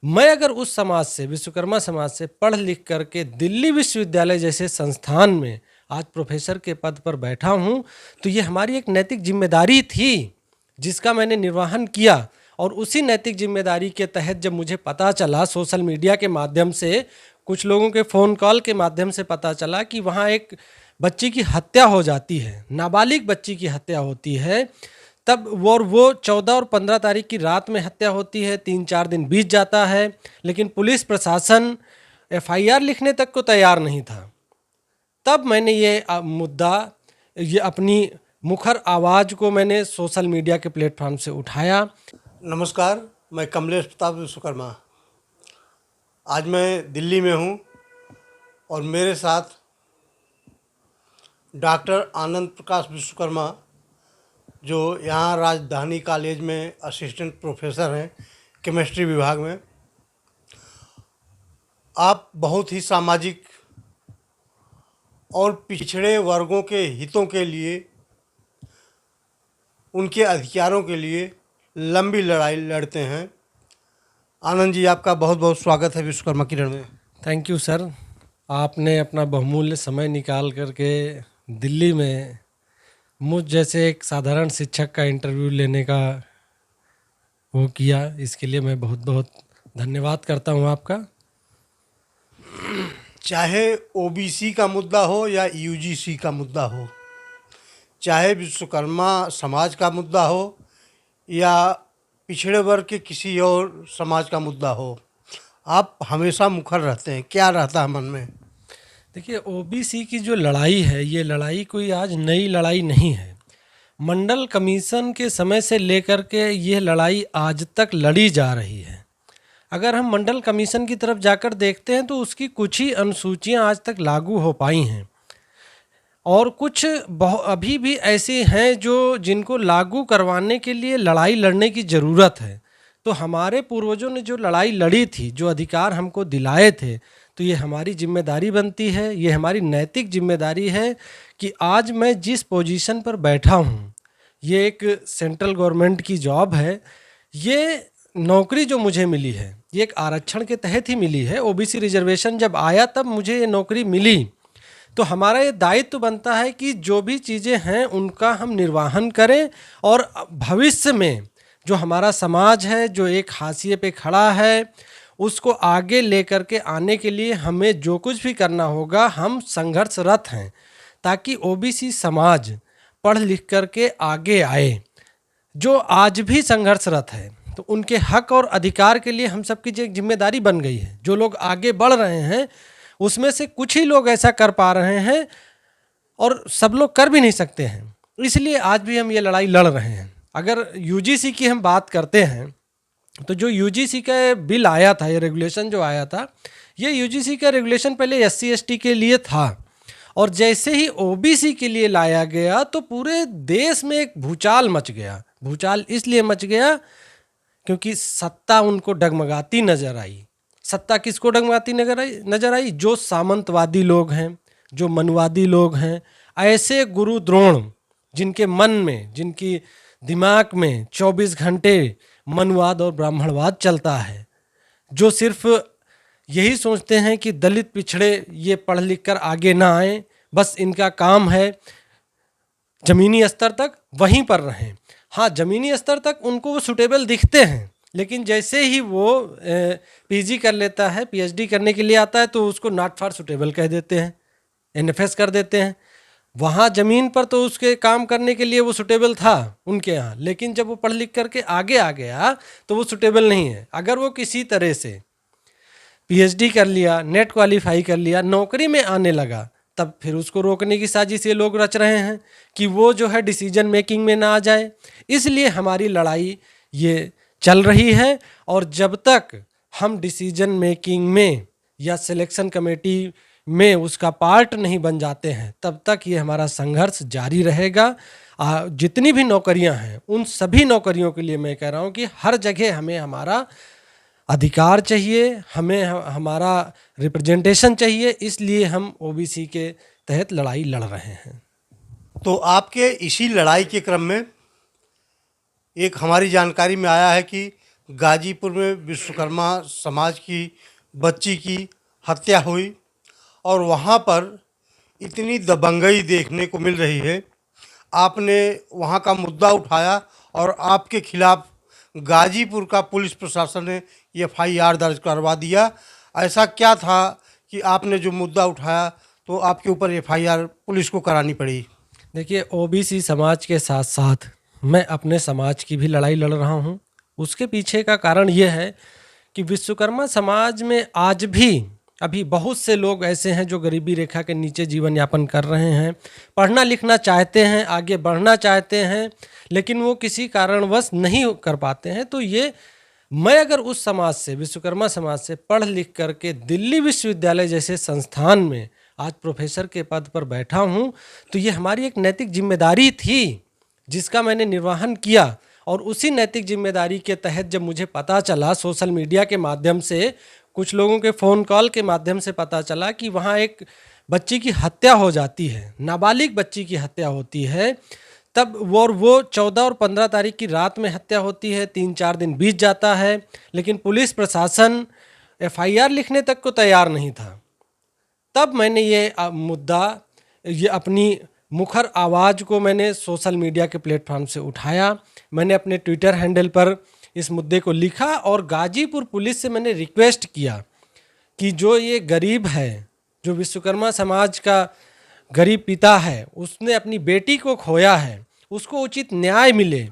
मैं अगर उस समाज से, विश्वकर्मा समाज से पढ़ लिख करके दिल्ली विश्वविद्यालय जैसे संस्थान में आज प्रोफेसर के पद पर बैठा हूँ, तो ये हमारी एक नैतिक जिम्मेदारी थी जिसका मैंने निर्वहन किया। और उसी नैतिक जिम्मेदारी के तहत जब मुझे पता चला सोशल मीडिया के माध्यम से, कुछ लोगों के फ़ोन कॉल के माध्यम से पता चला कि वहाँ एक बच्ची की हत्या हो जाती है, नाबालिग बच्ची की हत्या होती है, तब वो 14 और 15 तारीख की रात में हत्या होती है, 3-4 दिन बीत जाता है, लेकिन पुलिस प्रशासन एफआईआर लिखने तक को तैयार नहीं था। तब मैंने ये मुद्दा, ये अपनी मुखर आवाज़ को मैंने सोशल मीडिया के प्लेटफॉर्म से उठाया। नमस्कार, मैं कमलेश प्रताप विश्वकर्मा। आज मैं दिल्ली में हूँ और मेरे साथ डॉक्टर आनंद प्रकाश विश्वकर्मा, जो यहाँ राजधानी कॉलेज में असिस्टेंट प्रोफेसर हैं केमिस्ट्री विभाग में। आप बहुत ही सामाजिक और पिछड़े वर्गों के हितों के लिए, उनके अधिकारों के लिए लंबी लड़ाई लड़ते हैं। आनंद जी, आपका बहुत बहुत स्वागत है विश्वकर्मा किरण में। थैंक यू सर, आपने अपना बहुमूल्य समय निकाल करके दिल्ली में मुझ जैसे एक साधारण शिक्षक का इंटरव्यू लेने का वो किया, इसके लिए मैं बहुत बहुत धन्यवाद करता हूँ आपका। चाहे ओबीसी का मुद्दा हो या यूजीसी का मुद्दा हो, चाहे विश्वकर्मा समाज का मुद्दा हो या पिछड़े वर्ग के किसी और समाज का मुद्दा हो, आप हमेशा मुखर रहते हैं। क्या रहता है मन में? देखिए, ओबीसी की जो लड़ाई है, ये लड़ाई कोई आज नई लड़ाई नहीं है। मंडल कमीशन के समय से लेकर के ये लड़ाई आज तक लड़ी जा रही है। अगर हम मंडल कमीशन की तरफ जाकर देखते हैं तो उसकी कुछ ही अनुसूचियां आज तक लागू हो पाई हैं, और कुछ अभी भी ऐसे हैं जो जिनको लागू करवाने के लिए लड़ाई लड़ने की ज़रूरत है। तो हमारे पूर्वजों ने जो लड़ाई लड़ी थी, जो अधिकार हमको दिलाए थे, तो ये हमारी जिम्मेदारी बनती है, ये हमारी नैतिक जिम्मेदारी है कि आज मैं जिस पोजीशन पर बैठा हूँ, ये एक सेंट्रल गवर्नमेंट की जॉब है। ये नौकरी जो मुझे मिली है, ये एक आरक्षण के तहत ही मिली है। ओबीसी रिजर्वेशन जब आया तब मुझे ये नौकरी मिली। तो हमारा ये दायित्व बनता है कि जो भी चीज़ें हैं उनका हम निर्वहन करें, और भविष्य में जो हमारा समाज है, जो एक हाशिए पे खड़ा है, उसको आगे लेकर के आने के लिए हमें जो कुछ भी करना होगा, हम संघर्षरत हैं ताकि ओबीसी समाज पढ़ लिख करके आगे आए। जो आज भी संघर्षरत है, तो उनके हक और अधिकार के लिए हम सबकी जो एक जिम्मेदारी बन गई है। जो लोग आगे बढ़ रहे हैं उसमें से कुछ ही लोग ऐसा कर पा रहे हैं, और सब लोग कर भी नहीं सकते हैं, इसलिए आज भी हम ये लड़ाई लड़ रहे हैं। अगर यूजीसी की हम बात करते हैं, तो जो यूजीसी का बिल आया था, ये रेगुलेशन जो आया था, ये यूजीसी का रेगुलेशन पहले एससी एसटी के लिए था, और जैसे ही ओबीसी के लिए लाया गया तो पूरे देश में एक भूचाल मच गया। भूचाल इसलिए मच गया क्योंकि सत्ता उनको डगमगाती नजर आई। सत्ता किसको डगमगाती नजर आई? जो सामंतवादी लोग हैं, जो मनवादी लोग हैं, ऐसे गुरु द्रोण जिनके मन में, जिनकी दिमाग में 24 घंटे मनवाद और ब्राह्मणवाद चलता है, जो सिर्फ यही सोचते हैं कि दलित पिछड़े ये पढ़ लिख कर आगे ना आए, बस इनका काम है जमीनी स्तर तक वहीं पर रहें। हाँ, जमीनी स्तर तक उनको वो सुटेबल दिखते हैं, लेकिन जैसे ही वो पीजी कर लेता है, पीएचडी करने के लिए आता है, तो उसको नॉट फॉर सुटेबल कह देते हैं, एनएफएस कर देते हैं। वहाँ ज़मीन पर तो उसके काम करने के लिए वो सुटेबल था उनके यहाँ, लेकिन जब वो पढ़ लिख करके आगे आ गया तो वो सुटेबल नहीं है। अगर वो किसी तरह से पीएचडी कर लिया, नेट क्वालिफाई कर लिया, नौकरी में आने लगा, तब फिर उसको रोकने की साजिश ये लोग रच रहे हैं कि वो जो है डिसीजन मेकिंग में ना आ जाए। इसलिए हमारी लड़ाई ये चल रही है, और जब तक हम डिसीजन मेकिंग में या सिलेक्शन कमेटी में उसका पार्ट नहीं बन जाते हैं, तब तक ये हमारा संघर्ष जारी रहेगा। जितनी भी नौकरियां हैं, उन सभी नौकरियों के लिए मैं कह रहा हूँ कि हर जगह हमें हमारा अधिकार चाहिए, हमें हमारा रिप्रेजेंटेशन चाहिए, इसलिए हम ओबीसी के तहत लड़ाई लड़ रहे हैं। तो आपके इसी लड़ाई के क्रम में एक हमारी जानकारी में आया है कि गाजीपुर में विश्वकर्मा समाज की बच्ची की हत्या हुई और वहाँ पर इतनी दबंगई देखने को मिल रही है। आपने वहाँ का मुद्दा उठाया और आपके खिलाफ गाजीपुर का पुलिस प्रशासन ने एफआईआर दर्ज करवा दिया। ऐसा क्या था कि आपने जो मुद्दा उठाया तो आपके ऊपर एफआईआर पुलिस को करानी पड़ी? देखिए, ओबीसी समाज के साथ साथ मैं अपने समाज की भी लड़ाई लड़ रहा हूँ। उसके पीछे का कारण ये है कि विश्वकर्मा समाज में आज भी अभी बहुत से लोग ऐसे हैं जो गरीबी रेखा के नीचे जीवन यापन कर रहे हैं, पढ़ना लिखना चाहते हैं, आगे बढ़ना चाहते हैं, लेकिन वो किसी कारणवश नहीं कर पाते हैं। तो ये मैं अगर उस समाज से, विश्वकर्मा समाज से पढ़ लिख करके दिल्ली विश्वविद्यालय जैसे संस्थान में आज प्रोफेसर के पद पर बैठा हूँ, तो ये हमारी एक नैतिक जिम्मेदारी थी जिसका मैंने निर्वहन किया। और उसी नैतिक जिम्मेदारी के तहत जब मुझे पता चला सोशल मीडिया के माध्यम से, कुछ लोगों के फ़ोन कॉल के माध्यम से पता चला कि वहाँ एक बच्ची की हत्या हो जाती है, नाबालिग बच्ची की हत्या होती है, तब वो 14 और 15 तारीख की रात में हत्या होती है। 3-4 दिन बीत जाता है, लेकिन पुलिस प्रशासन एफआईआर लिखने तक को तैयार नहीं था। तब मैंने ये अपनी मुखर आवाज़ को मैंने सोशल मीडिया के प्लेटफॉर्म से उठाया। मैंने अपने ट्विटर हैंडल पर इस मुद्दे को लिखा और गाजीपुर पुलिस से मैंने रिक्वेस्ट किया कि जो ये गरीब है, जो विश्वकर्मा समाज का गरीब पिता है, उसने अपनी बेटी को खोया है, उसको उचित न्याय मिले।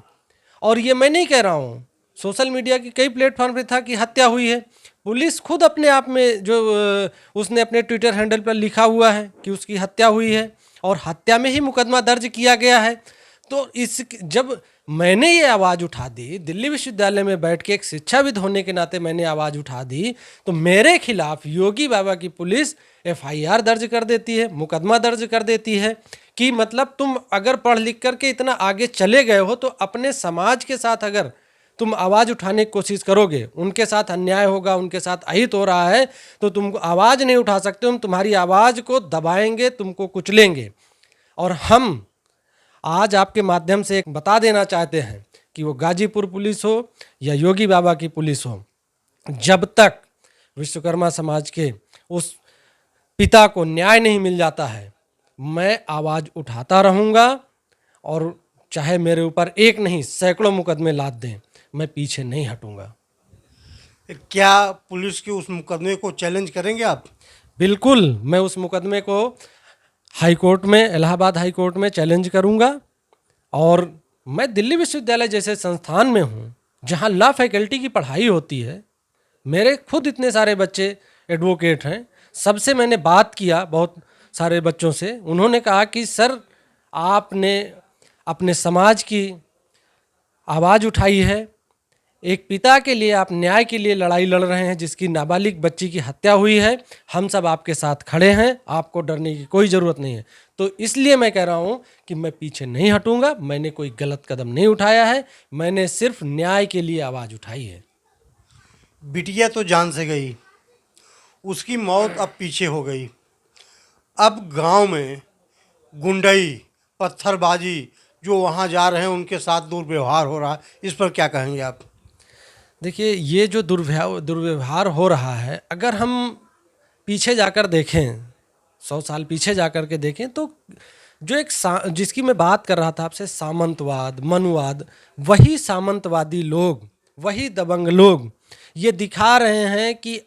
और ये मैं नहीं कह रहा हूँ, सोशल मीडिया की कई प्लेटफॉर्म पे था कि हत्या हुई है। पुलिस खुद अपने आप में जो उसने अपने ट्विटर हैंडल पर लिखा हुआ है कि उसकी हत्या हुई है और हत्या में ही मुकदमा दर्ज किया गया है। तो जब मैंने ये आवाज़ उठा दी, दिल्ली विश्वविद्यालय में बैठ के एक शिक्षाविद होने के नाते मैंने आवाज़ उठा दी, तो मेरे खिलाफ योगी बाबा की पुलिस एफआईआर दर्ज कर देती है, मुकदमा दर्ज कर देती है कि मतलब तुम अगर पढ़ लिख करके इतना आगे चले गए हो तो अपने समाज के साथ अगर तुम आवाज़ उठाने की कोशिश करोगे, उनके साथ अन्याय होगा, उनके साथ अहित हो रहा है, तो तुम आवाज़ नहीं उठा सकते, हम तुम्हारी आवाज़ को दबाएंगे, तुमको कुचलेंगे। और हम आज आपके माध्यम से एक बता देना चाहते हैं कि वो गाजीपुर पुलिस हो या योगी बाबा की पुलिस हो, जब तक विश्वकर्मा समाज के उस पिता को न्याय नहीं मिल जाता है, मैं आवाज़ उठाता रहूँगा। और चाहे मेरे ऊपर एक नहीं सैकड़ों मुकदमे लाद दें, मैं पीछे नहीं हटूँगा। क्या पुलिस के उस मुकदमे को चैलेंज करेंगे आप? बिल्कुल, मैं उस मुकदमे को हाई कोर्ट में, इलाहाबाद हाई कोर्ट में चैलेंज करूंगा। और मैं दिल्ली विश्वविद्यालय जैसे संस्थान में हूं जहां लॉ फैकल्टी की पढ़ाई होती है। मेरे खुद इतने सारे बच्चे एडवोकेट हैं। सबसे मैंने बात किया, बहुत सारे बच्चों से, उन्होंने कहा कि सर आपने अपने समाज की आवाज़ उठाई है, एक पिता के लिए आप न्याय के लिए लड़ाई लड़ रहे हैं जिसकी नाबालिग बच्ची की हत्या हुई है, हम सब आपके साथ खड़े हैं, आपको डरने की कोई ज़रूरत नहीं है। तो इसलिए मैं कह रहा हूँ कि मैं पीछे नहीं हटूँगा। मैंने कोई गलत कदम नहीं उठाया है, मैंने सिर्फ न्याय के लिए आवाज़ उठाई है। बिटिया तो जान से गई, उसकी मौत अब पीछे हो गई। अब गांव में गुंडई, पत्थरबाजी, जो वहां जा रहे हैं उनके साथ दुर्व्यवहार हो रहा है, इस पर क्या कहेंगे आप? देखिए, ये जो दुर्व्यवहार हो रहा है, अगर हम पीछे जाकर देखें, 100 साल पीछे जाकर के देखें, तो जो जिसकी मैं बात कर रहा था आपसे, सामंतवाद, मनुवाद, वही सामंतवादी लोग, वही दबंग लोग ये दिखा रहे हैं कि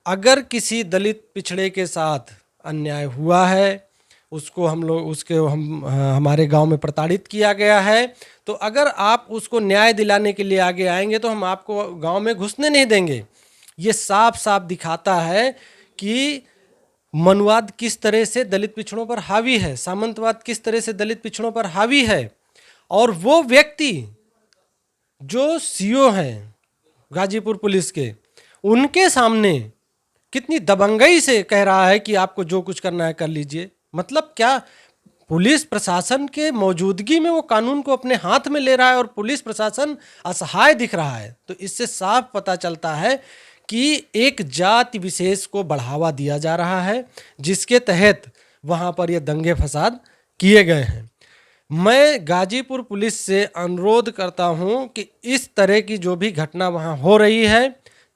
अगर किसी दलित पिछड़े के साथ अन्याय हुआ है, उसको हमारे गांव में प्रताड़ित किया गया है, तो अगर आप उसको न्याय दिलाने के लिए आगे आएंगे तो हम आपको गांव में घुसने नहीं देंगे। ये साफ साफ दिखाता है कि मनुवाद किस तरह से दलित पिछड़ों पर हावी है, सामंतवाद किस तरह से दलित पिछड़ों पर हावी है। और वो व्यक्ति जो सीओ हैं गाजीपुर पुलिस के, उनके सामने कितनी दबंगई से कह रहा है कि आपको जो कुछ करना है कर लीजिए। मतलब क्या, पुलिस प्रशासन के मौजूदगी में वो कानून को अपने हाथ में ले रहा है और पुलिस प्रशासन असहाय दिख रहा है। तो इससे साफ पता चलता है कि एक जाति विशेष को बढ़ावा दिया जा रहा है, जिसके तहत वहाँ पर ये दंगे फसाद किए गए हैं। मैं गाजीपुर पुलिस से अनुरोध करता हूं कि इस तरह की जो भी घटना वहां हो रही है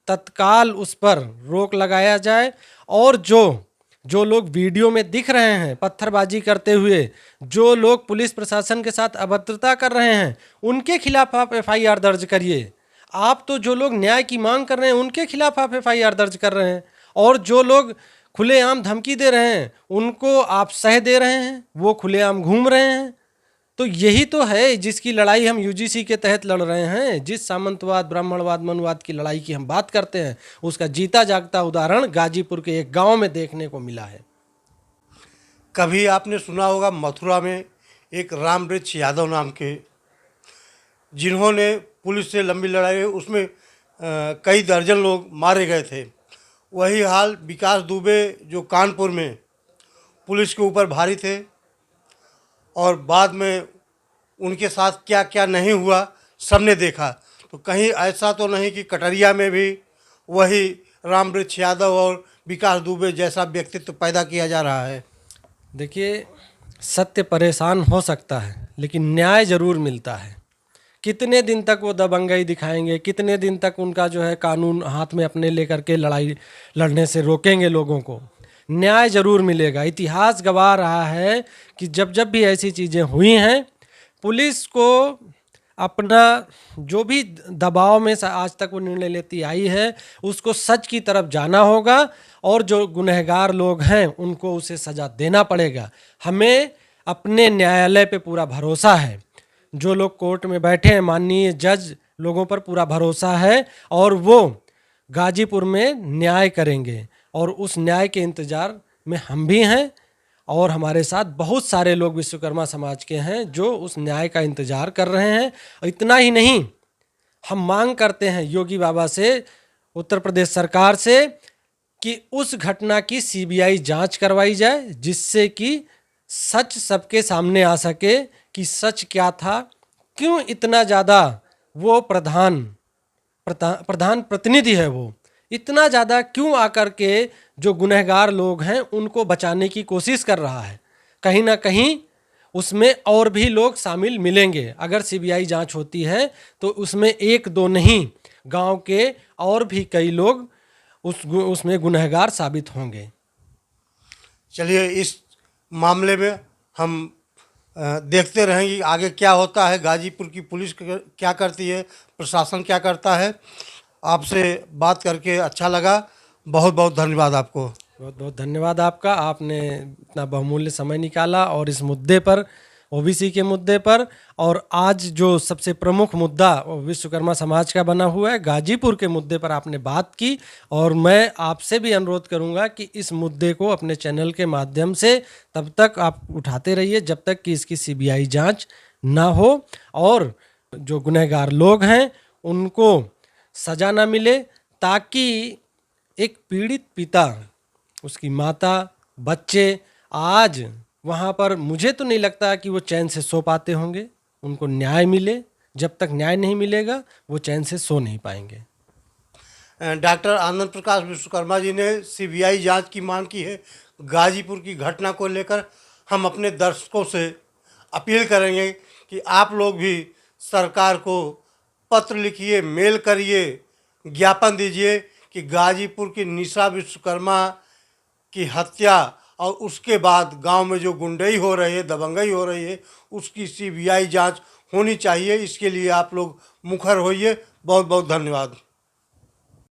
तत्काल उस पर रोक लगाया जाए, और जो लोग वीडियो में दिख रहे हैं पत्थरबाजी करते हुए, जो लोग पुलिस प्रशासन के साथ अभद्रता कर रहे हैं, उनके खिलाफ आप एफआईआर दर्ज करिए। आप तो जो लोग न्याय की मांग कर रहे हैं उनके खिलाफ आप एफआईआर दर्ज कर रहे हैं, और जो लोग खुलेआम धमकी दे रहे हैं उनको आप सह दे रहे हैं, वो खुलेआम घूम रहे हैं। तो यही तो है जिसकी लड़ाई हम यूजीसी के तहत लड़ रहे हैं। जिस सामंतवाद, ब्राह्मणवाद, मनुवाद की लड़ाई की हम बात करते हैं, उसका जीता जागता उदाहरण गाजीपुर के एक गांव में देखने को मिला है। कभी आपने सुना होगा मथुरा में एक रामवृक्ष यादव नाम के, जिन्होंने पुलिस से लंबी लड़ाई हुई, उसमें कई दर्जन लोग मारे गए थे। वही हाल विकास दुबे जो कानपुर में पुलिस के ऊपर भारी थे, और बाद में उनके साथ क्या क्या नहीं हुआ सबने देखा। तो कहीं ऐसा तो नहीं कि कटरिया में भी वही रामवृक्ष यादव और विकास दुबे जैसा व्यक्तित्व पैदा किया जा रहा है? देखिए, सत्य परेशान हो सकता है लेकिन न्याय जरूर मिलता है। कितने दिन तक वो दबंगई दिखाएंगे, कितने दिन तक उनका जो है कानून हाथ में अपने लेकर के लड़ाई लड़ने से रोकेंगे लोगों को? न्याय जरूर मिलेगा। इतिहास गवाह रहा है कि जब जब भी ऐसी चीज़ें हुई हैं, पुलिस को अपना जो भी दबाव में आज तक वो निर्णय लेती आई है, उसको सच की तरफ जाना होगा, और जो गुनहगार लोग हैं उनको उसे सज़ा देना पड़ेगा। हमें अपने न्यायालय पे पूरा भरोसा है, जो लोग कोर्ट में बैठे हैं, माननीय जज लोगों पर पूरा भरोसा है, और वो गाजीपुर में न्याय करेंगे, और उस न्याय के इंतज़ार में हम भी हैं, और हमारे साथ बहुत सारे लोग विश्वकर्मा समाज के हैं जो उस न्याय का इंतज़ार कर रहे हैं। इतना ही नहीं, हम मांग करते हैं योगी बाबा से, उत्तर प्रदेश सरकार से, कि उस घटना की सीबीआई जांच करवाई जाए, जिससे कि सच सबके सामने आ सके कि सच क्या था, क्यों इतना ज़्यादा वो प्रधान प्रतिनिधि है, वो इतना ज़्यादा क्यों आकर के जो गुनहगार लोग हैं उनको बचाने की कोशिश कर रहा है। कहीं ना कहीं उसमें और भी लोग शामिल मिलेंगे। अगर सीबीआई जांच होती है तो उसमें एक दो नहीं, गांव के और भी कई लोग उसमें गुनहगार साबित होंगे। चलिए, इस मामले में हम देखते रहेंगे आगे क्या होता है, गाजीपुर की पुलिस क्या करती है, प्रशासन क्या करता है। आपसे बात करके अच्छा लगा, बहुत बहुत धन्यवाद आपको। बहुत बहुत धन्यवाद आपका, आपने इतना बहुमूल्य समय निकाला और इस मुद्दे पर, ओबीसी के मुद्दे पर, और आज जो सबसे प्रमुख मुद्दा विश्वकर्मा समाज का बना हुआ है, गाजीपुर के मुद्दे पर आपने बात की। और मैं आपसे भी अनुरोध करूंगा कि इस मुद्दे को अपने चैनल के माध्यम से तब तक आप उठाते रहिए जब तक कि इसकी सीबीआई जांच ना हो, और जो गुनहगार लोग हैं उनको सजा ना मिले, ताकि एक पीड़ित पिता, उसकी माता, बच्चे आज वहाँ पर, मुझे तो नहीं लगता कि वो चैन से सो पाते होंगे। उनको न्याय मिले, जब तक न्याय नहीं मिलेगा वो चैन से सो नहीं पाएंगे। डॉक्टर आनंद प्रकाश विश्वकर्मा जी ने सीबीआई जांच की मांग की है। गाजीपुर की घटना को लेकर हम अपने दर्शकों से अपील करेंगे कि आप लोग भी सरकार को पत्र लिखिए, मेल करिए, ज्ञापन दीजिए कि गाजीपुर की निशा विश्वकर्मा की हत्या और उसके बाद गांव में जो गुंडई हो रही है, दबंगई हो रही है, उसकी सीबीआई जांच होनी चाहिए। इसके लिए आप लोग मुखर होइए। बहुत बहुत धन्यवाद।